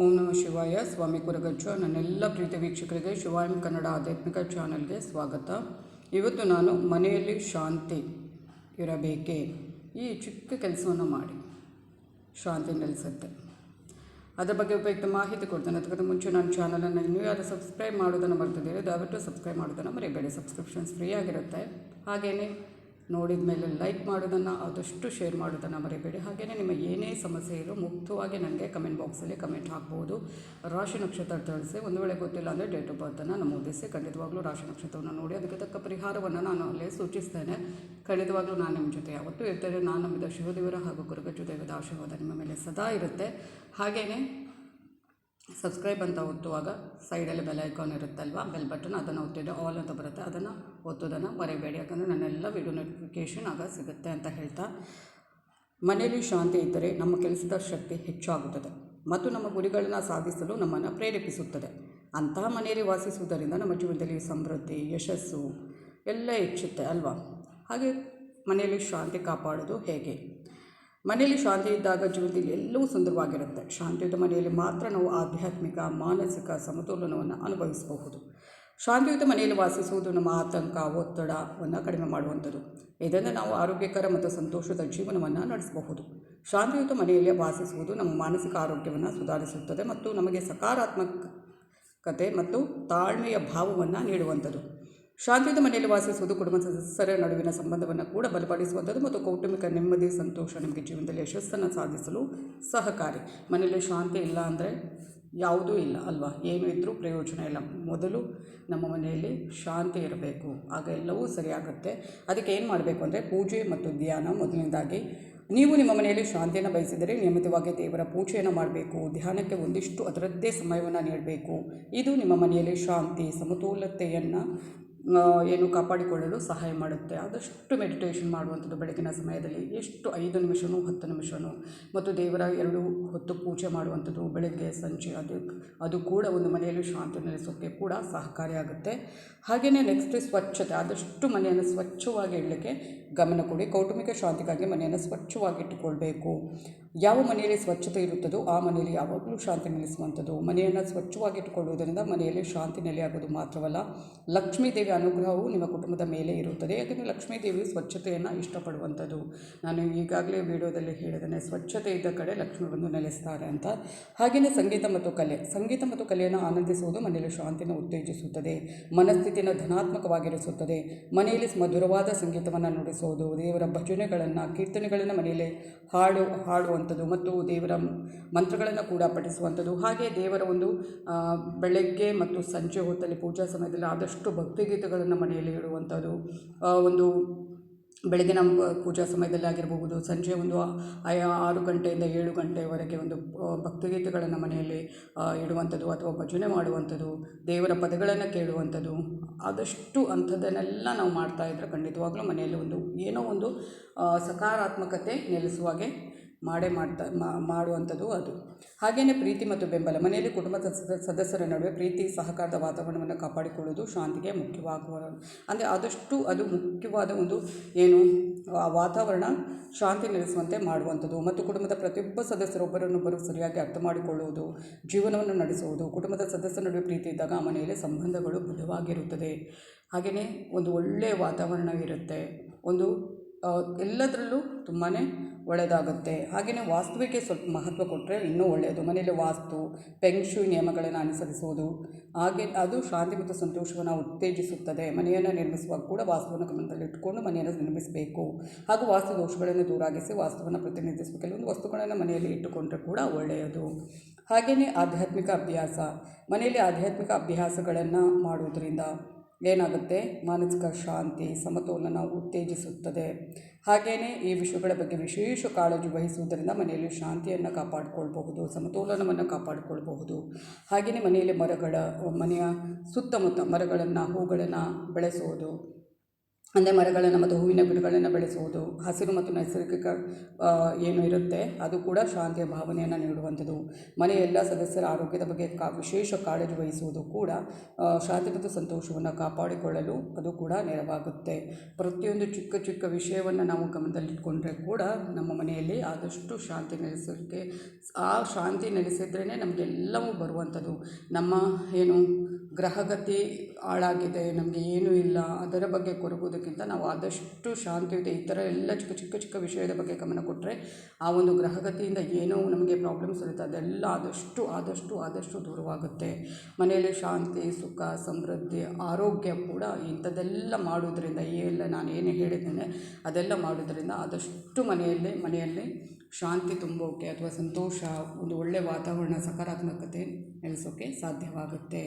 ಓಂ ನಮಃ ಶಿವಾಯ. ಸ್ವಾಮಿ ಕುರಗಜ್ಜ. ನನ್ನೆಲ್ಲ ಪ್ರೀತಿ ವೀಕ್ಷಕರಿಗೆ ಶಿವಾಯಂ ಕನ್ನಡ ಆಧ್ಯಾತ್ಮಿಕ ಚಾನಲ್ಗೆ ಸ್ವಾಗತ. ಇವತ್ತು ನಾನು ಮನೆಯಲ್ಲಿ ಶಾಂತಿ ಇರಬೇಕೇ, ಈ ಚಿಕ್ಕ ಕೆಲಸವನ್ನು ಮಾಡಿ ಶಾಂತಿ ನೆಲೆಸುತ್ತೆ, ಅದರ ಬಗ್ಗೆ ಉಪಯುಕ್ತ ಮಾಹಿತಿ ಕೊಡ್ತೇನೆ. ಅದಕ್ಕಿಂತ ಮುಂಚೆ ನನ್ನ ಚಾನಲನ್ನು ಇನ್ನೂ ಯಾರು ಸಬ್ಸ್ಕ್ರೈಬ್ ಮಾಡೋದನ್ನು ಬರ್ತಿದ್ದೀರಿ, ದಯವಿಟ್ಟು ಸಬ್ಸ್ಕ್ರೈಬ್ ಮಾಡೋದನ್ನು ಮರಿಬೇಡಿ. ಸಬ್ಸ್ಕ್ರಿಪ್ಷನ್ಸ್ ಫ್ರೀ ಆಗಿರುತ್ತೆ. ಹಾಗೆಯೇ ನೋಡಿದ ಮೇಲೆ ಲೈಕ್ ಮಾಡೋದನ್ನು, ಆದಷ್ಟು ಶೇರ್ ಮಾಡೋದನ್ನು ಮರಿಬೇಡಿ. ಹಾಗೆಯೇ ನಿಮ್ಮ ಏನೇ ಸಮಸ್ಯೆ ಇರೋ ಮುಕ್ತವಾಗಿ ನನಗೆ ಕಮೆಂಟ್ ಬಾಕ್ಸಲ್ಲಿ ಕಮೆಂಟ್ ಹಾಕ್ಬೋದು. ರಾಶಿ ನಕ್ಷತ್ರ ತಿಳಿಸಿ, ಒಂದು ವೇಳೆ ಗೊತ್ತಿಲ್ಲ ಅಂದರೆ ಡೇಟ್ ಆಫ್ ಬರ್ತನ್ನು ನಮೂದಿಸಿ. ಖಂಡಿತವಾಗ್ಲೂ ರಾಶಿ ನಕ್ಷತ್ರವನ್ನು ನೋಡಿ ಅದಕ್ಕೆ ತಕ್ಕ ಪರಿಹಾರವನ್ನು ನಾನು ಅಲ್ಲೇ ಸೂಚಿಸ್ತೇನೆ. ಖಂಡಿತವಾಗ್ಲೂ ನಾನು ನಿಮ್ಮ ಜೊತೆ ಯಾವತ್ತೂ ಇರ್ತೇನೆ. ನಾನು ನಂಬಿದ ಶಿವದೇವರ ಹಾಗೂ ಕುರಗಜ್ಜು ದೇವದ ಆಶೀರ್ವಾದ ನಿಮ್ಮ ಮೇಲೆ ಸದಾ ಇರುತ್ತೆ. ಹಾಗೆಯೇ ಸಬ್ಸ್ಕ್ರೈಬ್ ಅಂತ ಒತ್ತುವಾಗ ಸೈಡಲ್ಲಿ ಬೆಲ್ ಐಕಾನ್ ಇರುತ್ತಲ್ವ, ಬೆಲ್ ಬಟನ್, ಅದನ್ನು ಒತ್ತಿದ್ರೆ ಆಲ್ ಅಂತ ಬರುತ್ತೆ, ಅದನ್ನು ಒತ್ತೋದನ್ನು ಮರೆಯಬೇಡಿ. ಯಾಕಂದರೆ ನನ್ನೆಲ್ಲ ವಿಡಿಯೋ ನೋಟಿಫಿಕೇಷನ್ ಆಗ ಸಿಗುತ್ತೆ ಅಂತ ಹೇಳ್ತಾ, ಮನೆಯಲ್ಲಿ ಶಾಂತಿ ಇದ್ದರೆ ನಮ್ಮ ಕೆಲಸದ ಶಕ್ತಿ ಹೆಚ್ಚಾಗುತ್ತದೆ ಮತ್ತು ನಮ್ಮ ಗುರಿಗಳನ್ನು ಸಾಧಿಸಲು ನಮ್ಮನ್ನು ಪ್ರೇರೇಪಿಸುತ್ತದೆ. ಅಂತಹ ಮನೆಯಲ್ಲಿ ವಾಸಿಸುವುದರಿಂದ ನಮ್ಮ ಜೀವನದಲ್ಲಿ ಸಮೃದ್ಧಿ, ಯಶಸ್ಸು ಎಲ್ಲ ಹೆಚ್ಚುತ್ತೆ ಅಲ್ವಾ. ಹಾಗೆ ಮನೆಯಲ್ಲಿ ಶಾಂತಿ ಕಾಪಾಡೋದು ಹೇಗೆ? ಮನೆಯಲ್ಲಿ ಶಾಂತಿ ಇದ್ದಾಗ ಜೀವನದಲ್ಲಿ ಎಲ್ಲವೂ ಸುಂದರವಾಗಿರುತ್ತೆ. ಶಾಂತಿಯುತ ಮನೆಯಲ್ಲಿ ಮಾತ್ರ ನಾವು ಆಧ್ಯಾತ್ಮಿಕ, ಮಾನಸಿಕ ಸಮತೋಲನವನ್ನು ಅನುಭವಿಸಬಹುದು. ಶಾಂತಿಯುತ ಮನೆಯಲ್ಲಿ ವಾಸಿಸುವುದು ನಮ್ಮ ಆತಂಕ, ಒತ್ತಡವನ್ನು ಕಡಿಮೆ ಮಾಡುವಂಥದ್ದು. ಇದರಿಂದ ನಾವು ಆರೋಗ್ಯಕರ ಮತ್ತು ಸಂತೋಷದ ಜೀವನವನ್ನು ನಡೆಸಬಹುದು. ಶಾಂತಿಯುತ ಮನೆಯಲ್ಲಿ ವಾಸಿಸುವುದು ನಮ್ಮ ಮಾನಸಿಕ ಆರೋಗ್ಯವನ್ನು ಸುಧಾರಿಸುತ್ತದೆ ಮತ್ತು ನಮಗೆ ಸಕಾರಾತ್ಮಕತೆ ಮತ್ತು ತಾಳ್ಮೆಯ ಭಾವವನ್ನು ನೀಡುವಂಥದ್ದು. ಶಾಂತಿಯುತ ಮನೆಯಲ್ಲಿ ವಾಸಿಸುವುದು ಕುಟುಂಬ ಸದಸ್ಯರ ನಡುವಿನ ಸಂಬಂಧವನ್ನು ಕೂಡ ಬಲಪಡಿಸುವಂಥದ್ದು ಮತ್ತು ಕೌಟುಂಬಿಕ ನೆಮ್ಮದಿ, ಸಂತೋಷ ನಿಮಗೆ ಜೀವನದಲ್ಲಿ ಯಶಸ್ಸನ್ನು ಸಾಧಿಸಲು ಸಹಕಾರಿ. ಮನೆಯಲ್ಲಿ ಶಾಂತಿ ಇಲ್ಲ ಅಂದರೆ ಯಾವುದೂ ಇಲ್ಲ ಅಲ್ವಾ, ಏನು ಇದ್ದರೂ ಪ್ರಯೋಜನ ಇಲ್ಲ. ಮೊದಲು ನಮ್ಮ ಮನೆಯಲ್ಲಿ ಶಾಂತಿ ಇರಬೇಕು, ಆಗ ಎಲ್ಲವೂ ಸರಿಯಾಗುತ್ತೆ. ಅದಕ್ಕೆ ಏನು ಮಾಡಬೇಕು ಅಂದರೆ ಪೂಜೆ ಮತ್ತು ಧ್ಯಾನ. ಮೊದಲನೇದಾಗಿ ನೀವು ನಿಮ್ಮ ಮನೆಯಲ್ಲಿ ಶಾಂತಿಯನ್ನು ಬಯಸಿದರೆ ನಿಯಮಿತವಾಗಿ ದೇವರ ಪೂಜೆಯನ್ನು ಮಾಡಬೇಕು. ಧ್ಯಾನಕ್ಕೆ ಒಂದಿಷ್ಟು ಅದರದ್ದೇ ಸಮಯವನ್ನು ನೀಡಬೇಕು. ಇದು ನಿಮ್ಮ ಮನೆಯಲ್ಲಿ ಶಾಂತಿ, ಸಮತೋಲತೆಯನ್ನು ಕಾಪಾಡಿಕೊಳ್ಳಲು ಸಹಾಯ ಮಾಡುತ್ತೆ. ಆದಷ್ಟು ಮೆಡಿಟೇಷನ್ ಮಾಡುವಂಥದ್ದು ಬೆಳಗಿನ ಸಮಯದಲ್ಲಿ, ಎಷ್ಟು 5 ನಿಮಿಷವೂ 10 ನಿಮಿಷವೂ, ಮತ್ತು ದೇವರ 2 ಹೊತ್ತು ಪೂಜೆ ಮಾಡುವಂಥದ್ದು ಬೆಳಗ್ಗೆ ಸಂಜೆ, ಅದು ಕೂಡ ಒಂದು ಮನೆಯಲ್ಲಿ ಶಾಂತಿ ನೆಲೆಸೋಕ್ಕೆ ಕೂಡ ಸಹಕಾರಿಯಾಗುತ್ತೆ. ಹಾಗೆಯೇ ನೆಕ್ಸ್ಟ್ ಸ್ವಚ್ಛತೆ. ಆದಷ್ಟು ಮನೆಯನ್ನು ಸ್ವಚ್ಛವಾಗಿ ಇಡಲಿಕ್ಕೆ ಗಮನ ಕೊಡಿ. ಕೌಟುಂಬಿಕ ಶಾಂತಿಗಾಗಿ ಮನೆಯನ್ನು ಸ್ವಚ್ಛವಾಗಿ ಇಟ್ಟುಕೊಳ್ಬೇಕು. ಯಾವ ಮನೆಯಲ್ಲಿ ಸ್ವಚ್ಛತೆ ಇರುತ್ತದೋ ಆ ಮನೆಯಲ್ಲಿ ಯಾವಾಗಲೂ ಶಾಂತಿ ನೆಲೆಸುವಂಥದ್ದು. ಮನೆಯನ್ನು ಸ್ವಚ್ಛವಾಗಿ ಇಟ್ಟುಕೊಳ್ಳುವುದರಿಂದ ಮನೆಯಲ್ಲಿ ಶಾಂತಿ ನೆಲೆಯಾಗೋದು ಮಾತ್ರವಲ್ಲ, ಲಕ್ಷ್ಮೀ ದೇವಿ ಅನುಗ್ರಹವು ನಿಮ್ಮ ಕುಟುಂಬದ ಮೇಲೆ ಇರುತ್ತದೆ. ಯಾಕೆಂದರೆ ಲಕ್ಷ್ಮೀ ದೇವಿ ಸ್ವಚ್ಛತೆಯನ್ನು ಇಷ್ಟಪಡುವಂಥದ್ದು. ನಾನು ಈಗಾಗಲೇ ವಿಡಿಯೋದಲ್ಲಿ ಹೇಳಿದ್ದೇನೆ, ಸ್ವಚ್ಛತೆ ಇದ್ದ ಕಡೆ ಲಕ್ಷ್ಮಿ ಬಂದು ನೆಲೆಸ್ತಾರೆ ಅಂತ. ಹಾಗೆಯೇ ಸಂಗೀತ ಮತ್ತು ಕಲೆ. ಸಂಗೀತ ಮತ್ತು ಕಲೆಯನ್ನು ಆನಂದಿಸುವುದು ಮನೆಯಲ್ಲಿ ಶಾಂತಿಯನ್ನು ಉತ್ತೇಜಿಸುತ್ತದೆ, ಮನಸ್ಥಿತಿಯನ್ನು ಧನಾತ್ಮಕವಾಗಿರಿಸುತ್ತದೆ. ಮನೆಯಲ್ಲಿ ಮಧುರವಾದ ಸಂಗೀತವನ್ನು ನುಡಿಸುವುದು, ದೇವರ ಭಜನೆಗಳನ್ನು, ಕೀರ್ತನೆಗಳನ್ನು ಮನೆಯಲ್ಲಿ ಹಾಡುವಂಥದ್ದು ಮತ್ತು ದೇವರ ಮಂತ್ರಗಳನ್ನು ಕೂಡ ಪಠಿಸುವಂಥದ್ದು. ಹಾಗೆ ದೇವರ ಒಂದು ಬೆಳಗ್ಗೆ ಮತ್ತು ಸಂಜೆ ಹೊತ್ತಲ್ಲಿ ಪೂಜಾ ಸಮಯದಲ್ಲಿ ಆದಷ್ಟು ಭಕ್ತಿಗೀತೆಗಳನ್ನು ಮನೆಯಲ್ಲಿ ಇಡುವಂಥದ್ದು. ಒಂದು ಬೆಳಗಿನ ಪೂಜಾ ಸಮಯದಲ್ಲಿ ಆಗಿರಬಹುದು, ಸಂಜೆ ಒಂದು 6 ಗಂಟೆಯಿಂದ 7 ಗಂಟೆವರೆಗೆ ಒಂದು ಭಕ್ತಿಗೀತೆಗಳನ್ನು ಮನೆಯಲ್ಲಿ ಇಡುವಂಥದ್ದು ಅಥವಾ ಭಜನೆ ಮಾಡುವಂಥದ್ದು, ದೇವರ ಪದಗಳನ್ನು ಕೇಳುವಂಥದ್ದು. ಆದಷ್ಟು ಅಂಥದ್ದನ್ನೆಲ್ಲ ನಾವು ಮಾಡ್ತಾಯಿದ್ರೆ ಖಂಡಿತವಾಗ್ಲೂ ಮನೆಯಲ್ಲಿ ಏನೋ ಒಂದು ಸಕಾರಾತ್ಮಕತೆ ನೆಲೆಸುವಾಗೆ ಮಾಡುವಂಥದ್ದು ಅದು. ಹಾಗೆಯೇ ಪ್ರೀತಿ ಮತ್ತು ಬೆಂಬಲ. ಮನೆಯಲ್ಲಿ ಕುಟುಂಬದ ಸದಸ್ಯರ ನಡುವೆ ಪ್ರೀತಿ, ಸಹಕಾರದ ವಾತಾವರಣವನ್ನು ಕಾಪಾಡಿಕೊಳ್ಳುವುದು ಶಾಂತಿಗೆ ಮುಖ್ಯವಾಗುವ, ಅಂದರೆ ಆದಷ್ಟು ಅದು ಮುಖ್ಯವಾದ ವಾತಾವರಣ ಶಾಂತಿ ನೆಲೆಸುವಂತೆ ಮಾಡುವಂಥದ್ದು. ಮತ್ತು ಕುಟುಂಬದ ಪ್ರತಿಯೊಬ್ಬ ಸದಸ್ಯರೊಬ್ಬರನ್ನೊಬ್ಬರು ಸರಿಯಾಗಿ ಅರ್ಥ ಮಾಡಿಕೊಳ್ಳುವುದು, ಜೀವನವನ್ನು ನಡೆಸುವುದು. ಕುಟುಂಬದ ಸದಸ್ಯರ ನಡುವೆ ಪ್ರೀತಿ ಇದ್ದಾಗ ಆ ಮನೆಯಲ್ಲಿ ಸಂಬಂಧಗಳು ಬಲವಾಗಿರುತ್ತದೆ. ಹಾಗೆಯೇ ಒಂದು ಒಳ್ಳೆಯ ವಾತಾವರಣವಿರುತ್ತೆ, ಎಲ್ಲದರಲ್ಲೂ ತುಂಬಾ ಒಳ್ಳೆಯದಾಗುತ್ತೆ. ಹಾಗೆಯೇ ವಾಸ್ತುವಿಗೆ ಸ್ವಲ್ಪ ಮಹತ್ವ ಕೊಟ್ಟರೆ ಇನ್ನೂ ಒಳ್ಳೆಯದು. ಮನೆಯಲ್ಲಿ ವಾಸ್ತು, ಫೆಂಗ್ ಶೂಯ್ ನಿಯಮಗಳನ್ನು ಅನುಸರಿಸುವುದು, ಹಾಗೆ ಅದು ಶಾಂತಿ ಮತ್ತು ಸಂತೋಷವನ್ನು ಉತ್ತೇಜಿಸುತ್ತದೆ. ಮನೆಯನ್ನು ನಿರ್ಮಿಸುವಾಗ ಕೂಡ ವಾಸ್ತುವನ್ನು ಗಮನದಲ್ಲಿಟ್ಟುಕೊಂಡು ಮನೆಯನ್ನು ನಿರ್ಮಿಸಬೇಕು. ಹಾಗೂ ವಾಸ್ತು ದೋಷಗಳನ್ನು ದೂರಾಗಿಸಿ ವಾಸ್ತುವನ್ನು ಪ್ರತಿನಿಧಿಸುವ ಕೆಲವೊಂದು ವಸ್ತುಗಳನ್ನು ಮನೆಯಲ್ಲಿ ಇಟ್ಟುಕೊಂಡ್ರೆ ಕೂಡ ಒಳ್ಳೆಯದು. ಹಾಗೆಯೇ ಆಧ್ಯಾತ್ಮಿಕ ಅಭ್ಯಾಸ. ಮನೆಯಲ್ಲಿ ಆಧ್ಯಾತ್ಮಿಕ ಅಭ್ಯಾಸಗಳನ್ನು ಮಾಡುವುದರಿಂದ ಏನಾಗುತ್ತೆ, ಮಾನಸಿಕ ಶಾಂತಿ, ಸಮತೋಲನ ಉತ್ತೇಜಿಸುತ್ತದೆ. ಹಾಗೆಯೇ ಈ ವಿಷಯಗಳ ಬಗ್ಗೆ ವಿಶೇಷ ಕಾಳಜಿ ವಹಿಸುವುದರಿಂದ ಮನೆಯಲ್ಲಿ ಶಾಂತಿಯನ್ನು ಕಾಪಾಡಿಕೊಳ್ಬಹುದು, ಸಮತೋಲನವನ್ನು ಕಾಪಾಡಿಕೊಳ್ಬಹುದು. ಹಾಗೆಯೇ ಮನೆಯಲ್ಲಿ ಮನೆಯ ಸುತ್ತಮುತ್ತ ಮರಗಳನ್ನು, ಹೂಗಳನ್ನು ಬೆಳೆಸುವುದು, ಅಂದರೆ ಮರಗಳನ್ನು ಮತ್ತು ಹೂವಿನ ಗಿಡಗಳನ್ನು ಬೆಳೆಸುವುದು, ಹಸಿರು ಮತ್ತು ನೈಸರ್ಗಿಕ ಏನು ಇರುತ್ತೆ ಅದು ಕೂಡ ಶಾಂತಿಯ ಭಾವನೆಯನ್ನು ನೀಡುವಂಥದ್ದು. ಮನೆಯ ಎಲ್ಲ ಸದಸ್ಯರ ಆರೋಗ್ಯದ ಬಗ್ಗೆ ವಿಶೇಷ ಕಾಳಜಿ ವಹಿಸುವುದು ಕೂಡ ಶಾಂತಿ ಮತ್ತು ಸಂತೋಷವನ್ನು ಕಾಪಾಡಿಕೊಳ್ಳಲು ಅದು ಕೂಡ ನೆರವಾಗುತ್ತೆ. ಪ್ರತಿಯೊಂದು ಚಿಕ್ಕ ಚಿಕ್ಕ ವಿಷಯವನ್ನು ನಾವು ಗಮನದಲ್ಲಿಟ್ಕೊಂಡ್ರೆ ಕೂಡ ನಮ್ಮ ಮನೆಯಲ್ಲಿ ಆದಷ್ಟು ಶಾಂತಿ ನೆಲೆಸಲಿಕ್ಕೆ, ಆ ಶಾಂತಿ ನೆಲೆಸಿದ್ರೇ ನಮಗೆಲ್ಲವೂ ಬರುವಂಥದ್ದು. ನಮ್ಮ ಏನು ಗ್ರಹಗತಿ ಹಾಳಾಗಿದೆ, ನಮಗೆ ಏನೂ ಇಲ್ಲ, ಅದರ ಬಗ್ಗೆ ಕೊರಗುವುದಕ್ಕಿಂತ ನಾವು ಆದಷ್ಟು ಶಾಂತಿಯುತ ಈ ಥರ ಎಲ್ಲ ಚಿಕ್ಕ ಚಿಕ್ಕ ಚಿಕ್ಕ ವಿಷಯದ ಬಗ್ಗೆ ಗಮನ ಕೊಟ್ಟರೆ ಆ ಒಂದು ಗ್ರಹಗತಿಯಿಂದ ಏನೋ ನಮಗೆ ಪ್ರಾಬ್ಲಮ್ಸ್ ಇರುತ್ತೆ ಅದೆಲ್ಲ ಆದಷ್ಟು ಆದಷ್ಟು ಆದಷ್ಟು ದೂರವಾಗುತ್ತೆ. ಮನೆಯಲ್ಲಿ ಶಾಂತಿ, ಸುಖ, ಸಮೃದ್ಧಿ, ಆರೋಗ್ಯ ಕೂಡ ಇಂಥದ್ದೆಲ್ಲ ಮಾಡೋದ್ರಿಂದ, ಈ ಎಲ್ಲ ನಾನು ಏನು ಹೇಳಿದ್ದೇನೆ ಅದೆಲ್ಲ ಮಾಡೋದ್ರಿಂದ ಆದಷ್ಟು ಮನೆಯಲ್ಲಿ ಶಾಂತಿ ತುಂಬೋಕ್ಕೆ ಅಥವಾ ಸಂತೋಷ, ಒಂದು ಒಳ್ಳೆಯ ವಾತಾವರಣ, ಸಕಾರಾತ್ಮಕತೆ ನೆಲೆಸೋಕ್ಕೆ ಸಾಧ್ಯವಾಗುತ್ತೆ.